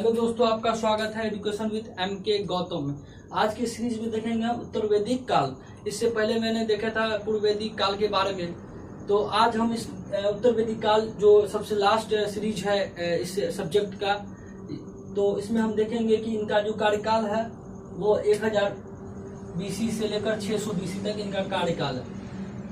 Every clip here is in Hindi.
हेलो दोस्तों, आपका स्वागत है एजुकेशन विद एम के गौतम में। आज की सीरीज में देखेंगे हम उत्तर वैदिक काल। इससे पहले मैंने देखा था पूर्व वैदिक काल के बारे में। तो आज हम इस उत्तर वैदिक काल जो सबसे लास्ट सीरीज है इस सब्जेक्ट का, तो इसमें हम देखेंगे कि इनका जो कार्यकाल है वो 1000 BC से लेकर 600 BC तक इनका कार्यकाल है।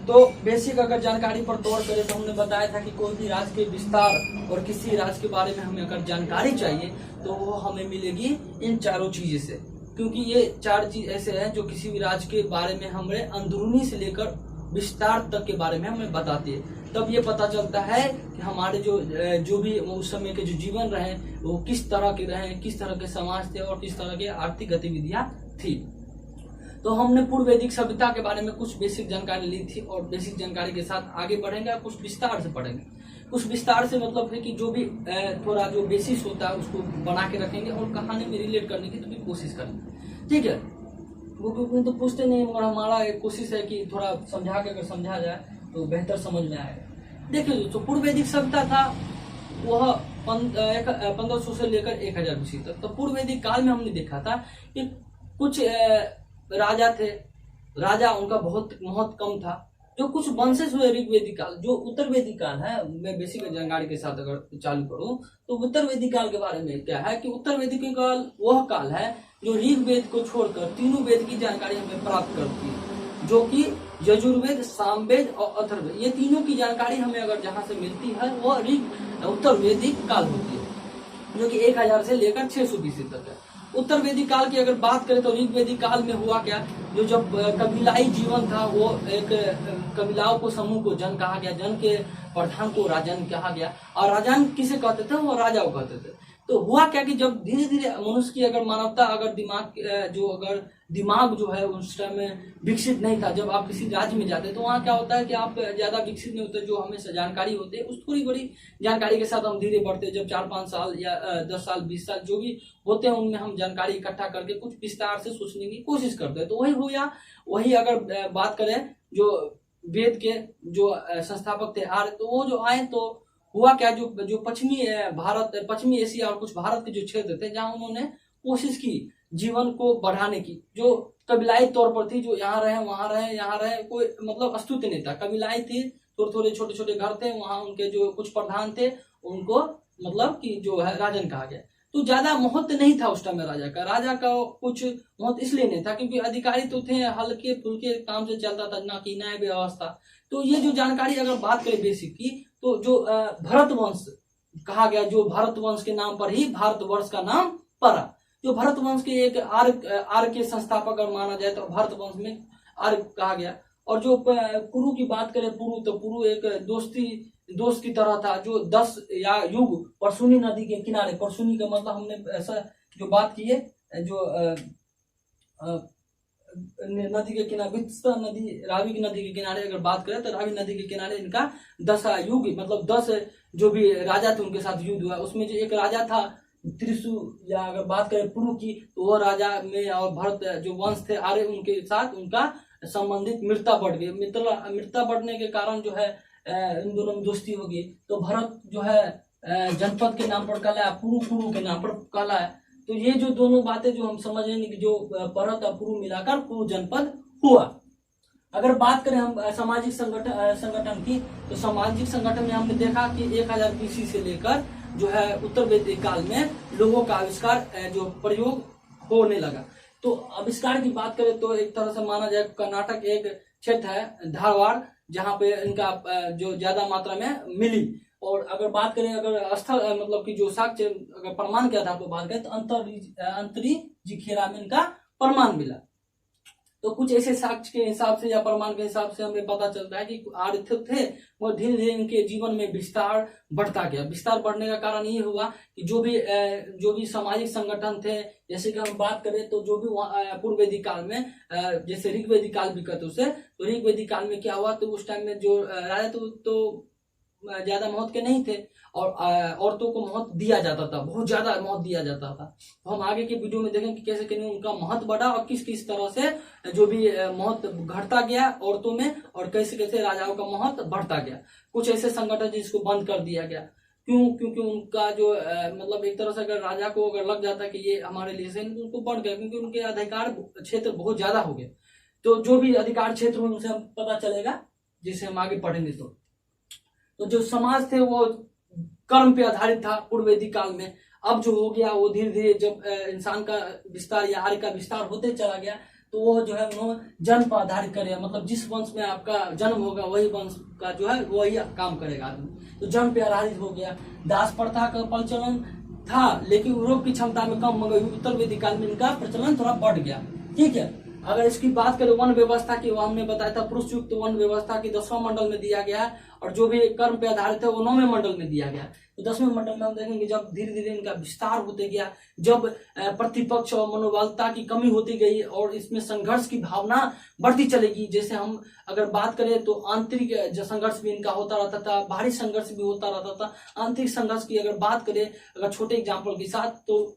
तो बेसिक अगर जानकारी पर तौर करें तो हमने बताया था कि कोई भी राज्य के विस्तार और किसी राज्य के बारे में हमें अगर जानकारी चाहिए तो वो हमें मिलेगी इन चारों चीज़ से, क्योंकि ये चार चीज ऐसे हैं जो किसी भी राज्य के बारे में हमें अंदरूनी से लेकर विस्तार तक के बारे में हमें बताती है। तब ये पता चलता है कि हमारे जो भी उस समय के जो जीवन रहे वो किस तरह के रहे, किस तरह के समाज थे और किस तरह की आर्थिक गतिविधियां थी। तो हमने पूर्व वैदिक सभ्यता के बारे में कुछ बेसिक जानकारी ली थी और बेसिक जानकारी के साथ आगे बढ़ेंगे, कुछ विस्तार से पढ़ेंगे। कुछ विस्तार से मतलब है कि जो भी थोड़ा जो बेसिस होता है उसको बना के रखेंगे और कहानी में रिलेट करने की तो भी कोशिश करेंगे। ठीक है, वो क्योंकि तो पूछते नहीं, मगर हमारा एक कोशिश है कि थोड़ा समझा के अगर समझा जाए तो बेहतर समझ में आएगा। देखिए दोस्तों, पूर्व वैदिक सभ्यता था वह 1500 से लेकर 1000 BC तक। तो पूर्व वैदिक काल में हमने देखा था कि कुछ राजा थे, राजा उनका बहुत महत्व कम था। जो कुछ वंशज हुए ऋग्वेदिक काल, जो उत्तर वैदिक काल है, मैं बेसिक जानकारी के साथ अगर चालू करूं तो उत्तर वैदिक काल के बारे में क्या है कि उत्तर वैदिक काल वह काल है जो ऋग्वेद को छोड़कर तीनों वेद की जानकारी हमें प्राप्त करती है, जो कि यजुर्वेद, सामवेद और अथर्ववेद, ये तीनों की जानकारी हमें अगर जहां से मिलती है वह उत्तर वैदिक काल होती है, जो कि 1000 से लेकर 600 BC तक है। उत्तर वैदिक काल की अगर बात करें तो ऋग्वेदिक काल में हुआ क्या, जो जब कबीलाई जीवन था वो एक कबीलाओं को समूह को जन कहा गया, जन के प्रधान को राजन कहा गया। और राजन किसे कहते थे, वो राजा को कहते थे। तो हुआ क्या कि जब धीरे धीरे मनुष्य की अगर मानवता अगर दिमाग जो है उस टाइम में विकसित नहीं था। जब आप किसी राज्य में जाते तो वहाँ क्या होता है कि आप ज्यादा विकसित नहीं होते, जो हमें जानकारी होती है उस थोड़ी बड़ी जानकारी के साथ हम धीरे बढ़ते। जब 4-5 साल या 10 साल 20 साल जो भी होते हैं उनमें हम जानकारी इकट्ठा करके कुछ विस्तार से सोचने की कोशिश करते हैं। तो वही हुआ। वही अगर बात करें जो वेद के जो संस्थापक थे आर्य, तो वो जो आए तो हुआ क्या, जो पश्चिमी एशिया और कुछ भारत के जो क्षेत्र थे जहां उन्होंने कोशिश की जीवन को बढ़ाने की, जो कबीलाई तौर पर थी, जो यहाँ रहे वहां रहे यहाँ रहे, कोई मतलब अस्तित्व नहीं था। कबीलाई थी, थोड़े थोड़े छोटे छोटे घर थे, वहां उनके जो कुछ प्रधान थे उनको मतलब कि जो है राजन कहा गया। तो ज्यादा महत्व नहीं था उस टाइम में राजा का कुछ महत्व इसलिए नहीं था क्योंकि अधिकारी तो थे, हल्के फुल्के काम से चलता था, ना कि न्याय व्यवस्था। तो ये जो जानकारी अगर बात करें बेसिक की, तो जो भरत वंश कहा गया, जो भरत वंश के नाम पर ही भारतवर्ष का नाम पड़ा। जो भरत वंश के एक आर्य के संस्थापक अगर माना जाए तो भरत वंश में आर्य कहा गया। और जो पुरु की बात करें, पुरु एक दोस्त की तरह था, जो 10 या युग परसुनी नदी के किनारे, परसुनी का मतलब हमने ऐसा जो बात की है, जो नदी के किनारे, वित्सा नदी, रावी की नदी के किनारे अगर बात करें तो रावी नदी के किनारे इनका 10 युग मतलब 10 जो भी राजा थे उनके साथ युद्ध हुआ। उसमें जो एक राजा था त्रिशु, या अगर बात करें पुरु की, तो वह राजा में और भरत जो वंश थे आर्य उनके साथ उनका संबंधित मित्रता बढ़ गई। मित्रता बढ़ने के कारण जो है इन दोनों में दोस्ती होगी। तो भरत जो है जनपद के नाम पर कहलाया, पुरु के नाम पर कहलाया। तो ये जो दोनों बातें जो हम समझ रहे हैं कि जो भरत और पुरु मिलाकर पुरु जनपद हुआ। अगर बात करें हम सामाजिक संगठन की, तो सामाजिक संगठन में हमने देखा कि 1000 BC से लेकर जो है उत्तर वैदिक काल में लोगों का आविष्कार जो प्रयोग होने लगा। तो आविष्कार की बात करें तो एक तरह से माना जाए कर्नाटक एक क्षेत्र है धारवाड़, जहाँ पे इनका जो ज्यादा मात्रा में मिली। और अगर बात करें अगर स्थल मतलब कि जो साक्ष्य अगर प्रमाण के आधार पर बात करें तो अंतरी खेरा में इनका प्रमाण मिला। तो कुछ ऐसे साक्ष्य के हिसाब से या प्रमाण के हिसाब से हमें पता चलता है कि आर्य थे और धीरे धीरे इनके जीवन में विस्तार बढ़ता गया। विस्तार बढ़ने का कारण ये हुआ कि जो भी सामाजिक संगठन थे, जैसे कि हम बात करें तो जो भी पूर्व वैदिक काल में जैसे ऋग्वेदिक काल भी कहते उसे, तो ऋग्वेदिक काल में क्या हुआ, तो उस टाइम में जो राजा तो ज्यादा महत्व के नहीं थे और औरतों को महत्व दिया जाता था, बहुत ज्यादा महत्व दिया जाता था। तो हम आगे के वीडियो में देखेंगे कि कैसे कैसे उनका महत्व बढ़ा और किस किस तरह से जो भी महत्व घटता गया औरतों में और कैसे कैसे राजाओं का महत्व बढ़ता गया। कुछ ऐसे संगठन जिसको बंद कर दिया गया, क्योंकि उनका जो मतलब एक तरह से अगर राजा को अगर लग जाता कि ये हमारे लिए से, उनको बढ़ गया, क्योंकि उनके अधिकार क्षेत्र बहुत ज्यादा हो गए। तो जो भी अधिकार क्षेत्र में उनसे पता चलेगा जिसे हम आगे पढ़ेंगे। तो जो समाज थे वो कर्म पे आधारित था पूर्व वैदिक काल में। अब जो हो गया वो धीरे धीरे जब इंसान का विस्तार या आर्य का विस्तार होते चला गया, तो वो जो है उन्होंने जन्म पर आधारित करेगा, मतलब जिस वंश में आपका जन्म होगा वही वंश का जो है वही काम करेगा आदमी। तो जन्म पे आधारित हो गया। दास प्रथा का प्रचलन था, लेकिन यूरोप की क्षमता में कम, मगर उत्तर वैदिक काल में इनका प्रचलन थोड़ा बढ़ गया। ठीक है, अगर इसकी बात करें वन व्यवस्था की, वो हमने बताया था पुरुष युक्त वन व्यवस्था की 10वां मंडल में दिया गया है, और जो भी कर्म पे आधारित है वो 9वें मंडल में दिया गया। तो 10वें मंडल में हम देखेंगे जब धीरे धीरे इनका विस्तार होते गया, जब प्रतिपक्ष और मनोबलता की कमी होती गई और इसमें संघर्ष की भावना बढ़ती चलेगी। जैसे हम अगर बात करें तो आंतरिक संघर्ष भी इनका होता रहता था, बाहरी संघर्ष भी होता रहता था। आंतरिक संघर्ष की अगर बात करें अगर छोटे एग्जाम्पल के साथ, तो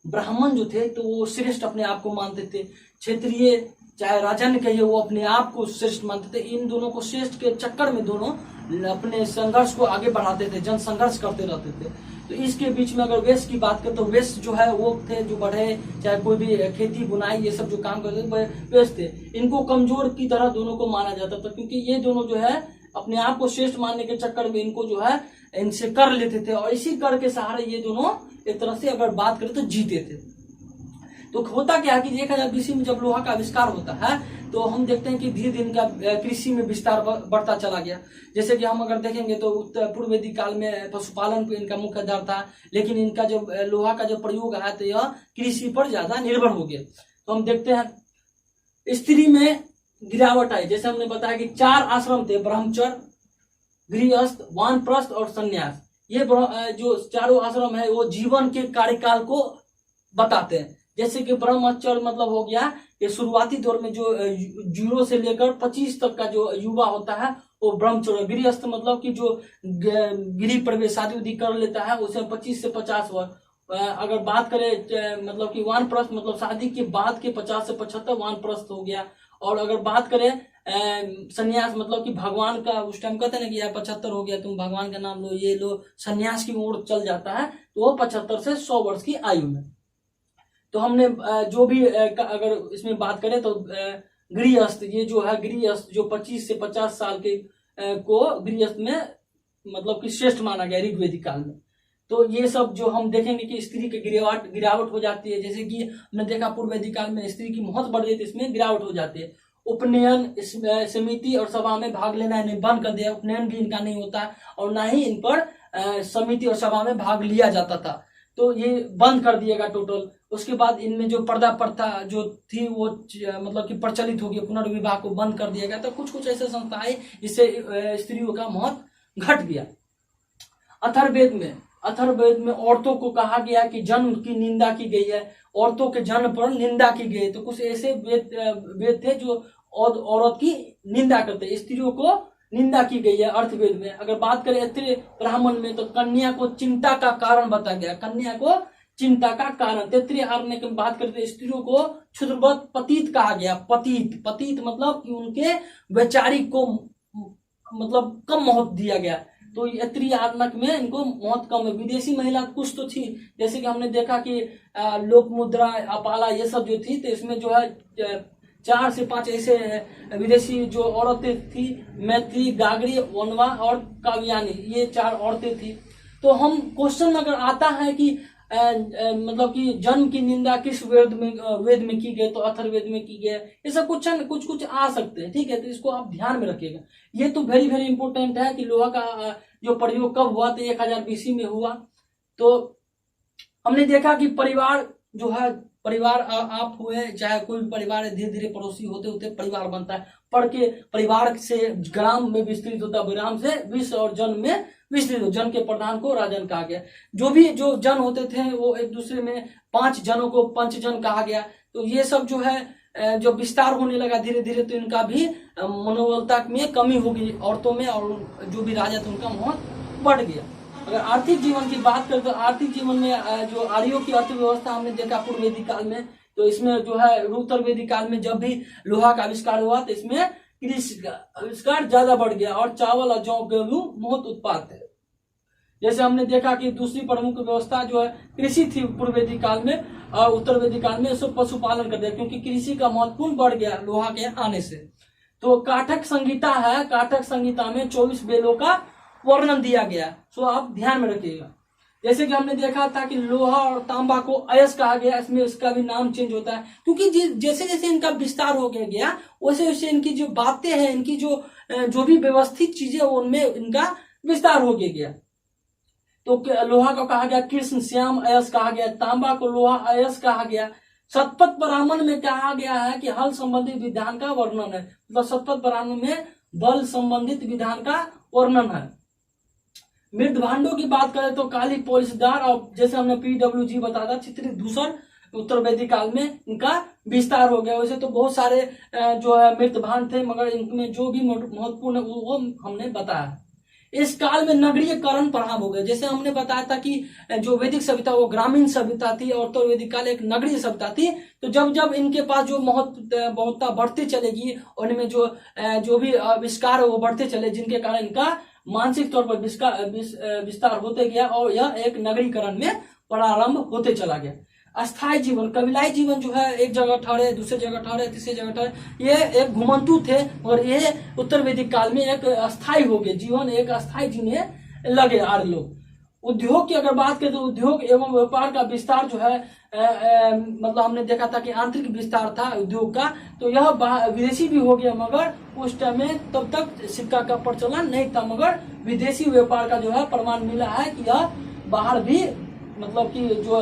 ब्राह्मण जो थे तो वो श्रेष्ठ अपने आप को मानते थे, क्षेत्रीय चाहे राजन कहिए वो अपने आप को श्रेष्ठ मानते थे। इन दोनों को श्रेष्ठ के चक्कर में दोनों अपने संघर्ष को आगे बढ़ाते थे, जन संघर्ष करते रहते थे। तो इसके बीच में अगर वेश की बात करें तो वेश जो है वो थे जो बढ़े, चाहे कोई भी खेती बुनाई ये सब जो काम करते थे वेश थे। इनको कमजोर की तरह दोनों को माना जाता था, क्योंकि ये दोनों जो है अपने आप को श्रेष्ठ मानने के चक्कर में इनको जो है इनसे कर लेते थे, और इसी कर के सहारे ये दोनों एक तरह से अगर बात करें तो जीते थे। तो होता क्या है कि 1000 BC में जब लोहा का आविष्कार होता है, तो हम देखते हैं कि धीरे धीरे इनका कृषि में विस्तार बढ़ता चला गया। जैसे कि हम अगर देखेंगे तो पूर्व वैदिक काल में पशुपालन पर इनका मुख्य आधार था, लेकिन इनका जो लोहा का जो प्रयोग है तो यह कृषि पर ज्यादा निर्भर हो गया। तो हम देखते हैं स्त्री में गिरावट आई। जैसे हमने बताया कि 4 आश्रम थे, ब्रह्मचर्य, गृहस्थ, वानप्रस्थ और संन्यास। ये जो चारों आश्रम है वो जीवन के कार्यकाल को बताते हैं। जैसे कि ब्रह्मचर्य मतलब हो गया ये शुरुआती दौर में जो 0 से लेकर 25 तक का जो युवा होता है वो ब्रह्मचर्य। गृहस्थ मतलब कि जो गृह प्रवेश शादी उदी कर लेता है उसे 25 से 50 वर्ष। अगर बात करें मतलब कि वानप्रस्थ मतलब शादी के बाद के 50 से 75 वानप्रस्थ हो गया। और अगर बात करें संन्यास मतलब कि भगवान का उस टाइम कहते हैं ना कि यार 75 हो गया, तुम भगवान का नाम लो, ये लो, संन्यास की ओर चल जाता है, तो वो 75 से 100 वर्ष की आयु में। तो हमने जो भी अगर इसमें बात करें तो गृहस्थ, ये जो है गृहस्थ जो 25 से 50 साल के को गृहस्थ में मतलब कि श्रेष्ठ माना गया ऋग्वेदिक काल में। तो ये सब जो हम देखेंगे कि स्त्री की गिरावट हो जाती है। जैसे कि हमने देखा पूर्व वैदिक काल में स्त्री की महत्व बढ़ गई तो इसमें गिरावट हो जाती है। उपनयन समिति और सभा में भाग लेना इन्हें बंद कर दिया। उपनयन भी इनका नहीं होता और ना ही इन पर समिति और सभा में भाग लिया जाता था, तो ये बंद कर दिएगा टोटल। उसके बाद इनमें जो पर्दा प्रथा जो थी वो मतलब कि प्रचलित होगी, पुनर्विवाह को बंद कर दिया गया। तो कुछ कुछ ऐसे संस्थाएं जिससे स्त्रियों का महत्व घट गया। अथर्ववेद में औरतों को कहा गया कि जन्म की निंदा की गई है, औरतों के जन्म पर निंदा की गई। तो कुछ ऐसे वेद थे जो औरत की निंदा करते, स्त्रियों को निंदा की गई है अर्थवेद में। अगर बात करें अत्रि ब्राह्मण में तो कन्या को चिंता का कारण बताया गया, कन्या को चिंता का कारण। तैत्तिरीय आर्य में बात करते स्त्रियों को क्षुद्रवत पतित कहा गया। पतित मतलब कि उनके वैचारिक को मतलब कम महत्व दिया गया। तो अत्रिय आत्मक में इनको महत्व कम है। विदेशी महिला कुछ तो थी, जैसे कि हमने देखा कि लोक मुद्रा, अपाला ये सब जो थी, तो इसमें जो है 4 से 5 ऐसे विदेशी जो औरतें थी, मैत्री, गागरी, वनवा और काव्यानी, ये 4 औरतें थी। तो हम क्वेश्चन अगर आता है कि मतलब कि जन्म की निंदा किस वेद में की गई, तो अथर्ववेद में की गई। ये सब कुछ आ सकते हैं, ठीक है, तो इसको आप ध्यान में रखिएगा। ये तो वेरी वेरी इंपॉर्टेंट है कि लोहा का जो प्रयोग कब हुआ, तो 1000 BC में हुआ। तो हमने देखा कि परिवार जो है, परिवार आप हुए चाहे कोई भी परिवार है, धीरे धीरे पड़ोसी होते होते परिवार बनता है। पढ़ के परिवार से ग्राम में विस्तृत होता है, ग्राम से विश्व और जन में विस्तृत। जन के प्रधान को राजन कहा गया। जो जन होते थे वो एक दूसरे में 5 जनों को पंचजन कहा गया। तो ये सब जो है जो विस्तार होने लगा धीरे धीरे, तो इनका भी मनोबलता में कमी होगी औरतों में, और जो भी राजा थे उनका महत्व बढ़ गया। अगर आर्थिक जीवन की बात करें तो आर्थिक जीवन में जो आर्यों की अर्थव्यवस्था हमने देखा पूर्व वैदिक काल में, तो इसमें जो है उत्तर वैदिक काल में जब भी लोहा का आविष्कार हुआ तो इसमें कृषि का आविष्कार ज्यादा बढ़ गया और चावल और जौ गेहूं बहुत उत्पाद थे। जैसे हमने देखा कि दूसरी प्रमुख व्यवस्था जो है कृषि थी पूर्व वैदिक काल में, और उत्तर वैदिक काल में सब पशुपालन कर दिया, क्योंकि कृषि का महत्वपूर्ण बढ़ गया लोहा के आने से। तो काठक संहिता है, काठक संहिता में 24 बेलों का वर्णन दिया गया। सो आप ध्यान में रखिएगा। जैसे कि हमने देखा था कि लोहा और तांबा को अयस्क कहा गया, इसमें इसका भी नाम चेंज होता है, क्योंकि जैसे जैसे इनका विस्तार हो गया वैसे वैसे इनकी जो बातें हैं, इनकी जो भी व्यवस्थित चीजें उनमें इनका विस्तार हो गया। तो लोहा को कहा गया कृष्ण श्याम अयस्क कहा गया, तांबा को लोहा अयस्क कहा गया। शतपथ ब्राह्मण में कहा गया है कि हल संबंधित विधान का वर्णन है, मतलब शतपथ ब्राह्मण में बल संबंधित विधान का वर्णन है। मृद भांडों की बात करें तो काली पॉलिशदार, और जैसे हमने PWG बताया था चित्रित धूसर, उत्तर वैदिक काल में इनका विस्तार हो गया। वैसे तो बहुत सारे जो है मृत भांड थे, मगर इनमें जो भी महत्वपूर्ण है वो हमने बताया। इस काल में नगरीयकरण प्रभाव हो गया। जैसे हमने बताया था कि जो वैदिक सभ्यता वो ग्रामीण सभ्यता थी और उत्तर वैदिक काल एक नगरीय सभ्यता थी। तो जब जब इनके पास जो महत्ता बढ़ती चलेगी और इनमें जो भी आविष्कार है वो बढ़ते चले, जिनके कारण इनका मानसिक तौर पर विस्तार होते गया और यह एक नगरीकरण में प्रारंभ होते चला गया। अस्थायी जीवन, कबीलाई जीवन जो है एक जगह ठहरे, दूसरे जगह ठहरे, तीसरे जगह ठहरे, ये एक घुमंतु थे और ये उत्तर वैदिक काल में एक अस्थायी हो गए, जीवन एक अस्थायी जीने लगे आर्य लोग। उद्योग की अगर बात करें तो उद्योग एवं व्यापार का विस्तार जो है मतलब हमने देखा था कि आंतरिक विस्तार था उद्योग का, तो यह विदेशी भी हो गया, मगर उस टाइम में तब तक सिक्का का प्रचलन नहीं था, मगर विदेशी व्यापार का जो है प्रमाण मिला है कि यह बाहर भी, मतलब कि जो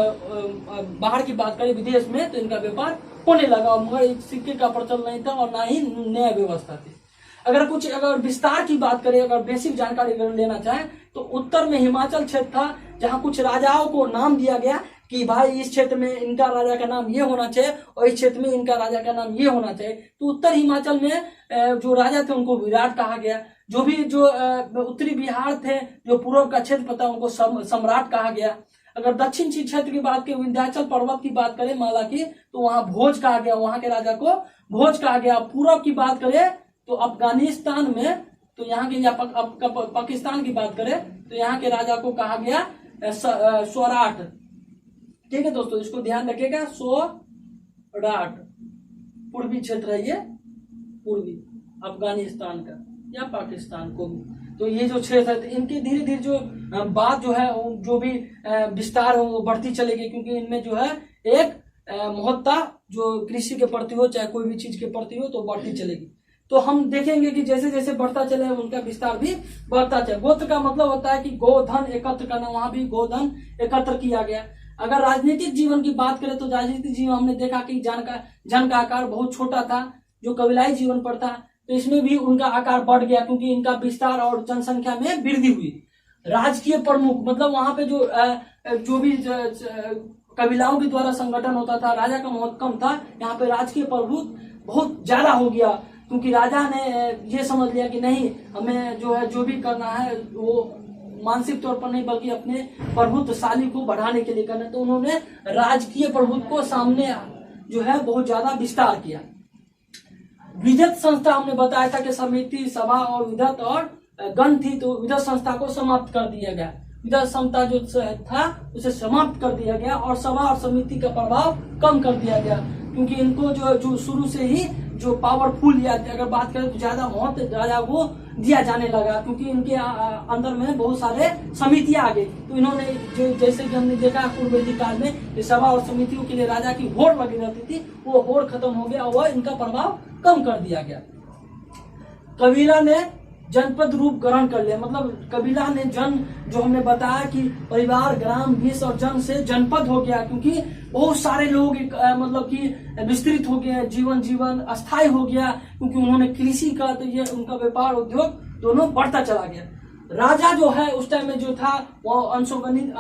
बाहर की बात करें विदेश में, तो इनका व्यापार होने लगा, मगर सिक्के का प्रचलन नहीं था और ना ही नया व्यवस्था थी। अगर विस्तार की बात करें, अगर बेसिक जानकारी अगर लेना चाहें तो उत्तर में हिमाचल क्षेत्र था, जहां कुछ राजाओं को नाम दिया गया कि भाई इस क्षेत्र में इनका राजा का नाम ये होना चाहिए और इस क्षेत्र में इनका राजा का नाम ये होना चाहिए। तो उत्तर हिमाचल में जो राजा थे उनको विराट कहा गया। जो भी उत्तरी बिहार थे, जो पूर्व का क्षेत्र था, उनको सम्राट कहा गया। अगर दक्षिण क्षेत्र की बात करें, विंध्याचल पर्वत की बात करें माला की, तो वहां भोज कहा गया, वहां के राजा को भोज कहा गया। पूर्व की बात करें तो अफगानिस्तान में, तो यहाँ के या पाकिस्तान की बात करें तो यहाँ के राजा को कहा गया स्वराट। ठीक है दोस्तों, इसको ध्यान रखिएगा, स्वराट पूर्वी क्षेत्र है, ये पूर्वी अफगानिस्तान का या पाकिस्तान को भी। तो ये जो क्षेत्र है, इनके धीरे धीरे जो बात जो है, जो भी विस्तार है वो बढ़ती चलेगी, क्योंकि इनमें जो है एक महत्ता जो कृषि के प्रति हो, चाहे कोई भी चीज के प्रति हो, तो बढ़ती चलेगी। तो हम देखेंगे कि जैसे जैसे बढ़ता चले उनका विस्तार भी बढ़ता चले। गोत्र का मतलब होता है कि गोधन एकत्र करना, वहां भी गोधन एकत्र किया गया। अगर राजनीतिक जीवन की बात करें तो राजनीतिक जीवन हमने देखा कि जन का आकार बहुत छोटा था, जो कबीलाई जीवन पर था, तो इसमें भी उनका आकार बढ़ गया, क्योंकि इनका विस्तार और जनसंख्या में वृद्धि हुई। राजकीय प्रमुख मतलब वहां पे जो भी कबीलाओं के द्वारा संगठन होता था, राजा का महत्व कम था, यहाँ पे राजकीय प्रभुत्व बहुत ज्यादा हो गया, क्योंकि राजा ने ये समझ लिया कि नहीं, हमें जो है जो भी करना है वो मानसिक तौर पर नहीं बल्कि अपने प्रभुत्वशाली को बढ़ाने के लिए करना। तो उन्होंने राजकीय प्रभुत्व को सामने जो है बहुत ज्यादा विस्तार किया। विधत संस्था हमने बताया था कि समिति, सभा और विधत और गण थी, तो विधत संस्था को समाप्त कर दिया गया। विधत संस्था जो था उसे समाप्त कर दिया गया और सभा और समिति का प्रभाव कम कर दिया गया, क्योंकि इनको जो शुरू से ही जो पावरफुल या अगर बात करें तो ज्यादा महत्व राजा को दिया जाने लगा, क्योंकि इनके अंदर में बहुत सारे समितियां आ गई। तो इन्होंने जो जैसे कि हमने देखा पूर्व वैदिक काल में सभा और समितियों के लिए राजा की होड़ लगी रहती थी, वो होड़ खत्म हो गया और वह इनका प्रभाव कम कर दिया गया। कबीला ने जनपद रूप ग्रहण कर लिया, मतलब कबीला ने जो हमने बताया कि परिवार, ग्राम, देश और जन से जनपद हो गया, क्योंकि बहुत सारे लोग मतलब कि विस्तृत हो गए, जीवन अस्थायी हो गया, क्योंकि उन्होंने कृषि का, तो ये उनका व्यापार उद्योग दोनों बढ़ता चला गया। राजा जो है उस टाइम में जो था वो अंशोगणित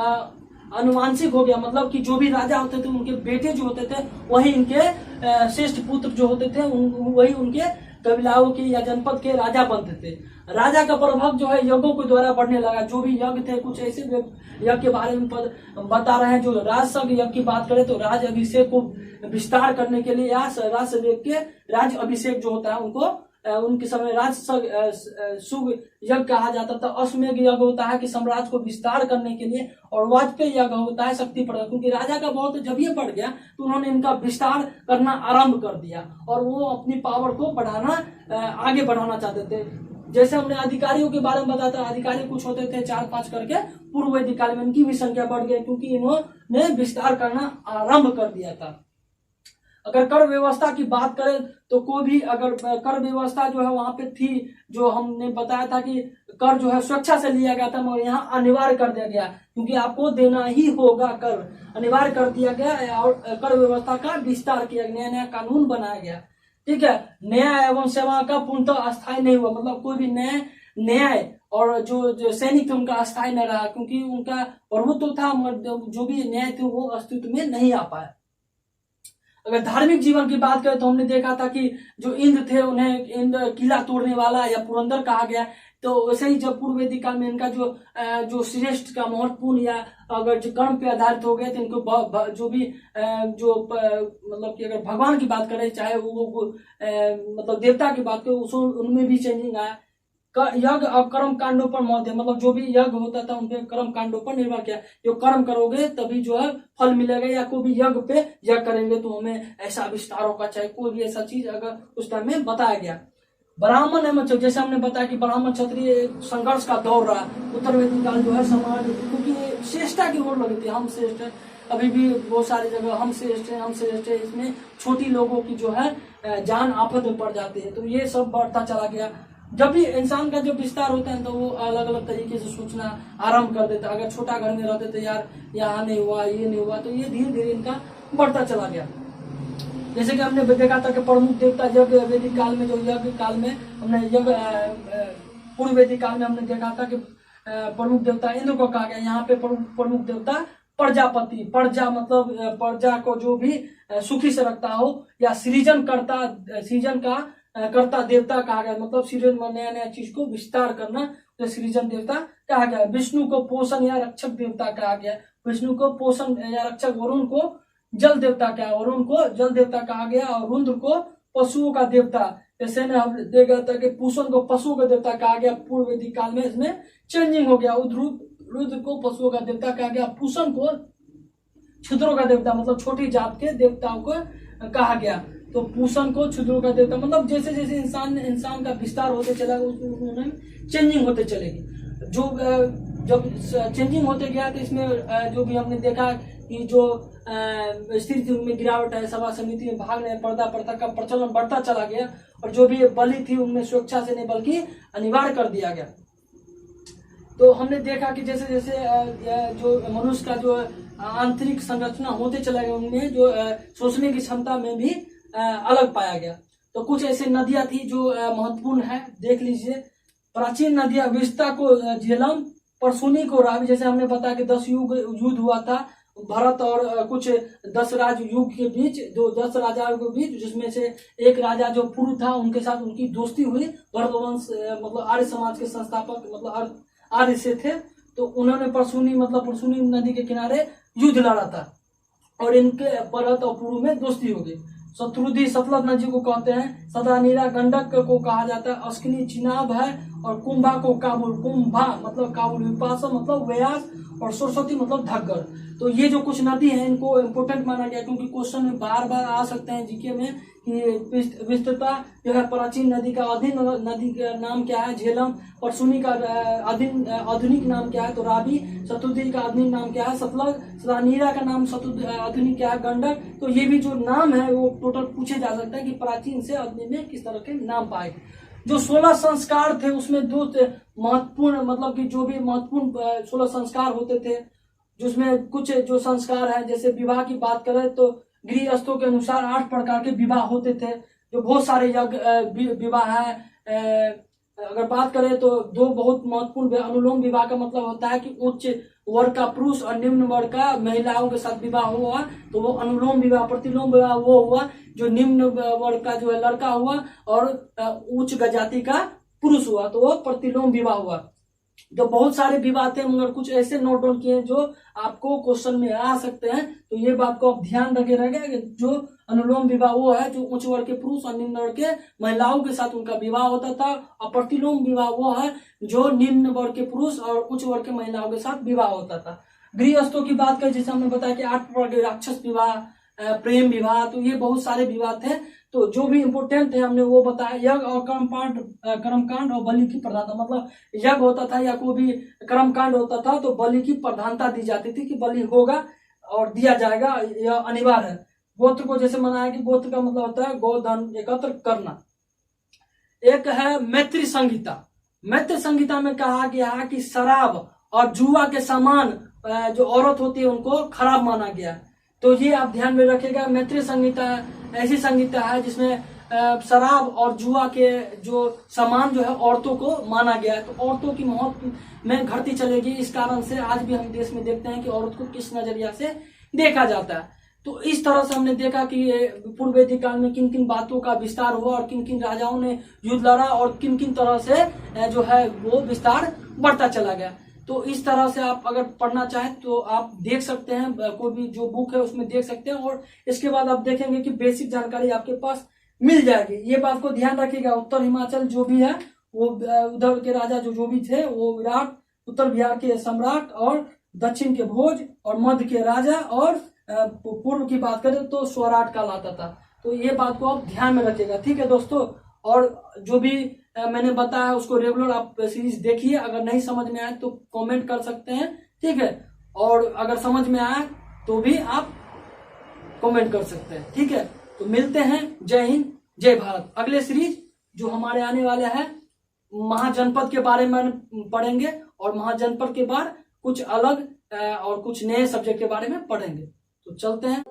अनुवांशिक हो गया, मतलब कि जो भी राजा होते थे उनके बेटे जो होते थे वही इनके श्रेष्ठ पुत्र जो होते थे वही उनके कबीलाओं के या जनपद के राजा बनते थे। राजा का प्रभाव जो है यज्ञों के द्वारा बढ़ने लगा। जो भी यज्ञ थे, कुछ ऐसे यज्ञ के बारे में बता रहे हैं, जो राजसग यज्ञ की बात करें तो राज अभिषेक को विस्तार करने के लिए या राज के राज अभिषेक जो होता है उनको उनके समय सुग यज्ञ कहा जाता था। अश्वमेध यज्ञ होता है कि साम्राज्य को विस्तार करने के लिए, और वाजपेयी यज्ञ होता है शक्ति प्रदर्शन, क्योंकि राजा का बहुत जब ये बढ़ गया तो उन्होंने इनका विस्तार करना आरंभ कर दिया और वो अपनी पावर को आगे बढ़ाना चाहते थे। जैसे हमने अधिकारियों के बारे में बताया था, अधिकारी कुछ होते थे 4-5 करके, पूर्व वैदिक काल में इनकी भी संख्या बढ़ गई क्योंकि इन्होंने विस्तार करना आरंभ कर दिया था। अगर कर व्यवस्था की बात करें तो कोई भी अगर कर व्यवस्था जो है वहां पे थी, जो हमने बताया था कि कर जो है स्वेच्छा से लिया गया था, मगर यहाँ अनिवार्य कर दिया गया क्योंकि आपको देना ही होगा, कर अनिवार्य कर दिया गया और कर व्यवस्था का विस्तार किया गया, नया कानून बनाया गया। ठीक है, न्याय एवं सेवा का पूर्णतः अस्थायी नहीं हुआ, मतलब कोई भी न्याय और जो सैनिक थे उनका अस्थायी नहीं रहा क्योंकि उनका प्रभुत्व था, मगर जो भी न्याय थे वो अस्तित्व में नहीं आ पाया। अगर धार्मिक जीवन की बात करें तो हमने देखा था कि जो इंद्र थे उन्हें इंद्र किला तोड़ने वाला या पुरंदर कहा गया। तो वैसे ही जब पूर्व वैदिक काल में इनका जो श्रेष्ठ का महत्वपूर्ण या अगर जो कर्म पे आधारित हो गए तो इनको जो भी मतलब कि अगर भगवान की बात करें, चाहे वो मतलब देवता की बात करें, उनमें भी चेंजिंग आया। यज्ञ और कर्म कांडों पर मौत है, मतलब जो भी यज्ञ होता था उनके कर्म कांडों पर निर्भर किया, जो कर्म करोगे तभी जो है फल मिलेगा, या कोई भी यज्ञ पे यज्ञ करेंगे तो हमें ऐसा विस्तार होगा, चाहे कोई भी ऐसा चीज अगर उस टाइम में बताया गया। ब्राह्मण एवं क्षत्रिय, जैसे हमने बताया कि ब्राह्मण क्षत्रिय संघर्ष का दौर रहा उत्तर वैदिक काल जो है समाज, क्योंकि श्रेष्ठता की होड़ लगी थी, हम श्रेष्ठ है, अभी भी बहुत सारी जगह हम श्रेष्ठ है, इसमें छोटी लोगों की जो है जान आफत में पड़ जाती है। तो ये सब बढ़ता चला गया। जब भी इंसान का जो विस्तार होता है तो वो अलग अलग तरीके से सोचना आरंभ कर देता है। अगर छोटा घर में रहते तो यार यहाँ नहीं हुआ, ये नहीं हुआ, तो ये धीरे धीरे इनका बढ़ता चला गया। जैसे कि हमने देखा था कि प्रमुख देवता यज्ञ वैदिक काल में, जो यज्ञ काल में हमने यज्ञ पूर्व वैदिक काल में हमने देखा था कि प्रमुख देवता इंद्र को कहा गया। यहाँ पे प्रमुख देवता प्रजापति, प्रजा मतलब प्रजा को जो भी सुखी से रखता हो, या सृजन करता देवता कहा गया, मतलब सृजन नया नया चीज को विस्तार करना, तो सृजन देवता कहा गया। विष्णु को पोषण या रक्षक देवता कहा गया, विष्णु को पोषण या रक्षक। वरुण को जल देवता कहा गया, और रुद्र को पशुओं का देवता। जैसे हम देखा था कि पूषण को पशुओं का देवता कहा गया, पूर्व वैदिक काल में इसमें चेंजिंग हो गया। रुद्र को पशुओं का देवता कहा गया, पूषण को क्षुद्रों का देवता, मतलब छोटी जात के देवताओं को कहा गया। तो पूषण को क्षुद्रों का देवता, मतलब जैसे जैसे इंसान का विस्तार होते चला उन्हें चेंजिंग होते चलेगी। जब चेंजिंग होते गया तो इसमें जो भी हमने देखा कि जो स्थिति में गिरावट है, सभा समिति में भाग नहीं, पर्दा प्रथा का प्रचलन बढ़ता चला गया, और जो भी बलि थी उनमें स्वेच्छा से नहीं बल्कि अनिवार्य कर दिया गया। तो हमने देखा कि जैसे जैसे जो मनुष्य का जो आंतरिक संरचना होते चला गया, उनमें जो सोचने की क्षमता में भी अलग पाया गया। तो कुछ ऐसे नदियां थी जो महत्वपूर्ण है, देख लीजिए। प्राचीन नदियां विस्ता को झेलम, परसुनी को रावी। जैसे हमने बताया कि 10 युद्ध हुआ था भरत और कुछ 10 राज युग के बीच, जो 10 राजाओं के बीच, जिसमें से एक राजा जो पुरु था उनके साथ उनकी दोस्ती हुई। भरतवंश मतलब आर्य समाज के संस्थापक मतलब आर्य से थे, तो उन्होंने परसुनी नदी के किनारे युद्ध लड़ा था, और इनके भरत और पुरु में दोस्ती हो गई। शत्रुधि सतलज नदी को कहते हैं, सदानीरा गंडक को कहा जाता है, अस्किनी चिनाब है, और कुंभा को काबुल, कुंभा मतलब काबुल, विपाशा मतलब व्यास, और सरस्वती मतलब धग्गर। तो ये जो कुछ नदी है इनको इम्पोर्टेंट माना गया, क्योंकि क्वेश्चन में बार बार आ सकते हैं जीके में कि विस्तृता जो है प्राचीन नदी का अधीन नदी का नाम क्या है, झेलम। परसुनी का आधुनिक नाम क्या है, तो रावी। शत्रुधि का आधुनिक नाम क्या है, सतलज। सदानीरा का नाम आधुनिक क्या है, गंडक। तो ये भी जो नाम है वो टोटल पूछे जा सकता है कि प्राचीन से आधुनिक में किस तरह के नाम पाए। जो 16 संस्कार थे उसमें दो महत्वपूर्ण, मतलब कि जो भी महत्वपूर्ण 16 संस्कार होते थे, जिसमें कुछ जो संस्कार है, जैसे विवाह की बात करें तो गृहस्थों के अनुसार 8 प्रकार के विवाह होते थे, जो बहुत सारे विवाह है। अगर बात करें तो 2 बहुत महत्वपूर्ण, अनुलोम विवाह का मतलब होता है कि उच्च वर्ग का पुरुष और निम्न वर्ग का महिलाओं के साथ विवाह हुआ तो वो अनुलोम विवाह। प्रतिलोम विवाह वो हुआ जो निम्न वर्ग का जो है लड़का हुआ और उच्च जाति का पुरुष हुआ, तो वो प्रतिलोम विवाह हुआ। तो बहुत सारे विवाद थे, मगर कुछ ऐसे नोट डाउन किए जो आपको क्वेश्चन में आ सकते हैं। तो ये बात को आप ध्यान रखे रहेगा कि जो अनुलोम विवाह वो है जो उच्च वर्ग के पुरुष और निम्न वर्ग के महिलाओं के साथ उनका विवाह होता था, और प्रतिलोम विवाह वो है जो निम्न वर्ग के पुरुष और उच्च वर्ग के महिलाओं के साथ विवाह होता था। गृहस्थों की बात करें, जैसे हमने बताया कि 8 प्रकार के राक्षस विवाह, प्रेम विवाह, तो ये बहुत सारे विवाह थे। तो जो भी इम्पोर्टेंट थे हमने वो बताया। यज्ञ और कर्मकांड और बलि की प्रधानता, मतलब यज्ञ होता था या कोई भी कर्मकांड होता था तो बलि की प्रधानता दी जाती थी कि बलि होगा और दिया जाएगा, यह अनिवार्य है। गोत्र को जैसे मनाया कि गोत्र का मतलब होता है गोधन एकत्र करना। एक है मैत्री संहिता। मैत्री संहिता में कहा गया है कि शराब और जुआ के समान जो औरत होती है उनको खराब माना गया है। तो ये आप ध्यान में रखिएगा। मैत्री संहिता ऐसी संहिता है जिसमें शराब और जुआ के जो समान जो है औरतों को माना गया है। तो औरतों की मौत में घटती चलेगी। इस कारण से आज भी हम देश में देखते हैं कि औरत को किस नजरिया से देखा जाता है। तो इस तरह से हमने देखा कि पूर्व वैदिक काल में किन किन बातों का विस्तार हुआ और किन किन राजाओं ने युद्ध लड़ा और किन किन तरह से जो है वो विस्तार बढ़ता चला गया। तो इस तरह से आप अगर पढ़ना चाहें तो आप देख सकते हैं, कोई भी जो बुक है उसमें देख सकते हैं, और इसके बाद आप देखेंगे कि बेसिक जानकारी आपके पास मिल जाएगी। ये बात को ध्यान रखिएगा। उत्तर हिमाचल जो भी है वो उधर के राजा जो भी थे वो विराट, उत्तर बिहार के सम्राट, और दक्षिण के भोज, और मध्य के राजा, और पूर्व की बात करें तो स्वराट कहलाता था। तो ये बात को आप ध्यान में रखिएगा, ठीक है दोस्तों। और जो भी मैंने बताया उसको रेगुलर आप सीरीज देखिए। अगर नहीं समझ में आए तो कमेंट कर सकते हैं, ठीक है। और अगर समझ में आए तो भी आप कमेंट कर सकते हैं, ठीक है। तो मिलते हैं। जय हिंद, जय भारत। अगले सीरीज जो हमारे आने वाले हैं महाजनपद के बारे में पढ़ेंगे, और महाजनपद के बाद कुछ अलग और कुछ नए सब्जेक्ट के बारे में पढ़ेंगे। तो चलते हैं।